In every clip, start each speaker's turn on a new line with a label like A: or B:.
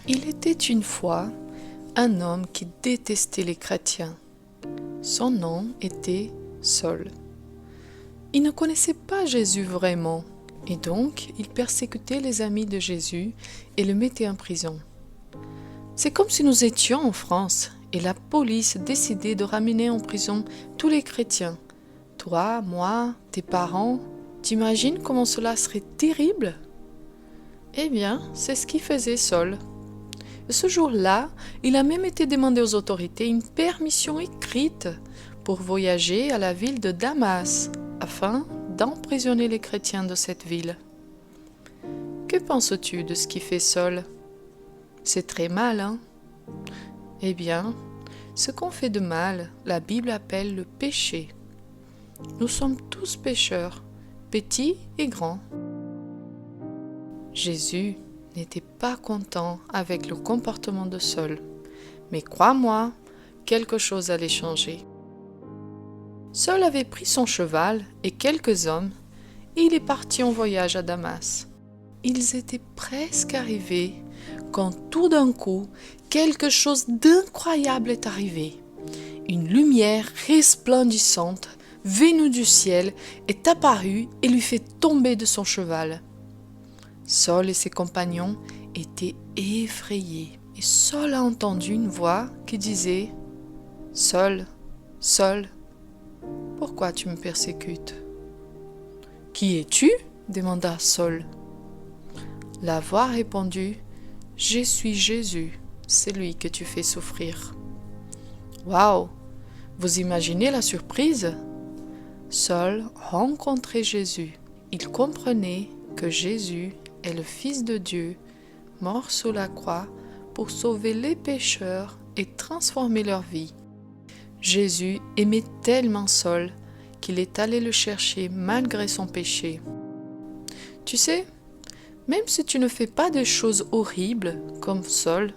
A: Il était une fois un homme qui détestait les chrétiens. Son nom était Saul. Il ne connaissait pas Jésus vraiment, et donc il persécutait les amis de Jésus et le mettait en prison. C'est comme si nous étions en France et la police décidait de ramener en prison tous les chrétiens. Toi, moi, tes parents, t'imagines comment cela serait terrible? Eh bien, c'est ce qu'il faisait Saul. Ce jour-là, il a même été demandé aux autorités une permission écrite pour voyager à la ville de Damas, afin d'emprisonner les chrétiens de cette ville. Que penses-tu de ce qui fait Saul? C'est très mal, hein? Eh bien, ce qu'on fait de mal, la Bible appelle le péché. Nous sommes tous pécheurs, petits et grands. Jésus n'était pas content avec le comportement de Saul, mais crois-moi, quelque chose allait changer. Saul avait pris son cheval et quelques hommes, et il est parti en voyage à Damas. Ils étaient presque arrivés quand tout d'un coup, quelque chose d'incroyable est arrivé. Une lumière resplendissante, venue du ciel, est apparue et lui fait tomber de son cheval. Saul et ses compagnons étaient effrayés, et Saul a entendu une voix qui disait « Saul, Saul, pourquoi tu me persécutes ?»« Qui es-tu » demanda Saul. La voix répondit « Je suis Jésus, celui que tu fais souffrir. » Waouh! Vous imaginez la surprise? Saul rencontrait Jésus. Il comprenait que Jésus est le Fils de Dieu, mort sur la croix pour sauver les pécheurs et transformer leur vie. Jésus aimait tellement Saul qu'il est allé le chercher malgré son péché. Tu sais, même si tu ne fais pas des choses horribles comme Saul,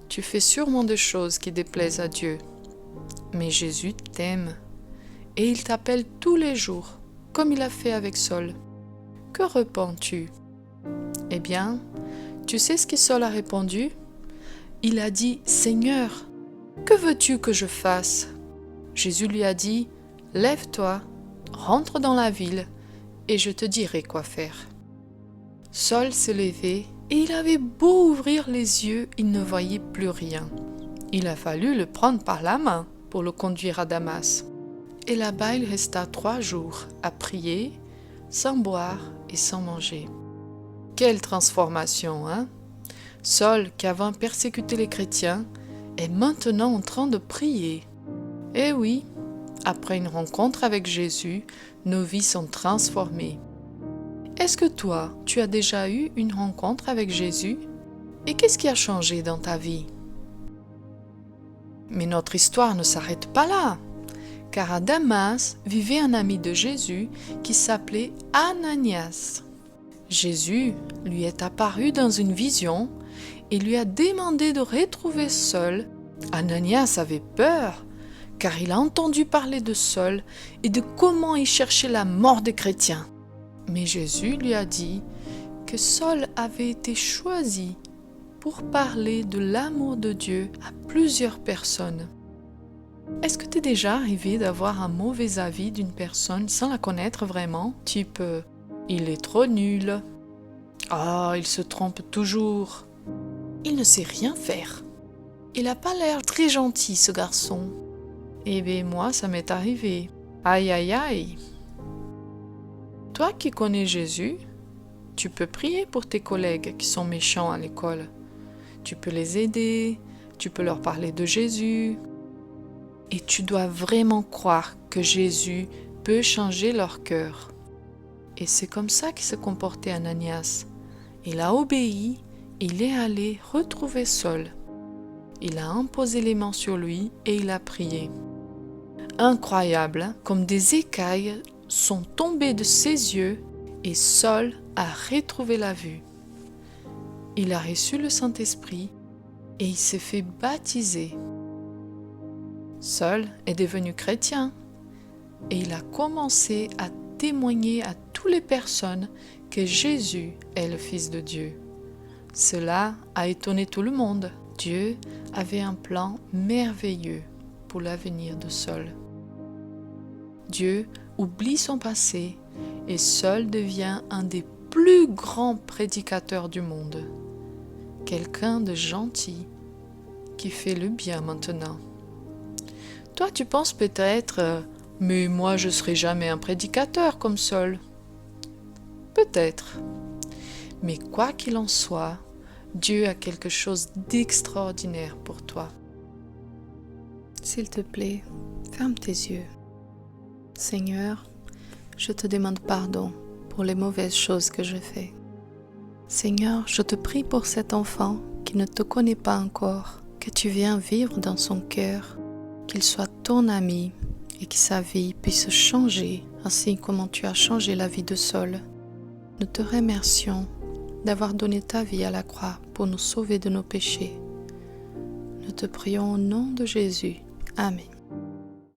A: tu fais sûrement des choses qui déplaisent à Dieu. Mais Jésus t'aime et il t'appelle tous les jours, comme il a fait avec Saul. Que réponds-tu? Eh bien, tu sais ce que Saul a répondu? Il a dit « Seigneur, que veux-tu que je fasse ?» Jésus lui a dit « Lève-toi, rentre dans la ville, et je te dirai quoi faire. » Saul s'est levé, et il avait beau ouvrir les yeux, il ne voyait plus rien. Il a fallu le prendre par la main pour le conduire à Damas. Et là-bas, il resta 3 jours à prier, sans boire et sans manger. Quelle transformation, hein? Saul, qui avant persécuté les chrétiens, est maintenant en train de prier. Eh oui, après une rencontre avec Jésus, nos vies sont transformées. Est-ce que toi, tu as déjà eu une rencontre avec Jésus? Et qu'est-ce qui a changé dans ta vie? Mais notre histoire ne s'arrête pas là, car à Damas vivait un ami de Jésus qui s'appelait Ananias. Jésus lui est apparu dans une vision et lui a demandé de retrouver Saul. Ananias avait peur, car il a entendu parler de Saul et de comment il cherchait la mort des chrétiens. Mais Jésus lui a dit que Saul avait été choisi pour parler de l'amour de Dieu à plusieurs personnes. Est-ce que t'es déjà arrivé d'avoir un mauvais avis d'une personne sans la connaître vraiment? Type « il est trop nul »,« ah, il se trompe toujours »,« il ne sait rien faire »,« il n'a pas l'air très gentil ce garçon ». Eh bien moi, ça m'est arrivé. Aïe aïe aïe. Toi qui connais Jésus, tu peux prier pour tes collègues qui sont méchants à l'école. Tu peux les aider, tu peux leur parler de Jésus. Et tu dois vraiment croire que Jésus peut changer leur cœur. Et c'est comme ça qu'il s'est comporté Ananias. Il a obéi, il est allé retrouver Saul. Il a imposé les mains sur lui et il a prié. Incroyable, hein? Comme des écailles sont tombées de ses yeux et Saul a retrouvé la vue. Il a reçu le Saint-Esprit et il s'est fait baptiser. Saul est devenu chrétien et il a commencé à témoigner à toutes les personnes que Jésus est le Fils de Dieu. Cela a étonné tout le monde. Dieu avait un plan merveilleux pour l'avenir de Saul. Dieu oublie son passé et Saul devient un des plus grands prédicateurs du monde. Quelqu'un de gentil qui fait le bien maintenant. Toi, tu penses peut-être, mais moi je serai jamais un prédicateur comme Saul. Peut-être. Mais quoi qu'il en soit, Dieu a quelque chose d'extraordinaire pour toi. S'il te plaît, ferme tes yeux. Seigneur, je te demande pardon pour les mauvaises choses que je fais. Seigneur, je te prie pour cet enfant qui ne te connaît pas encore, que tu viennes vivre dans son cœur, qu'il soit ton ami et que sa vie puisse changer, ainsi comme tu as changé la vie de Saul. Nous te remercions d'avoir donné ta vie à la croix pour nous sauver de nos péchés. Nous te prions au nom de Jésus. Amen.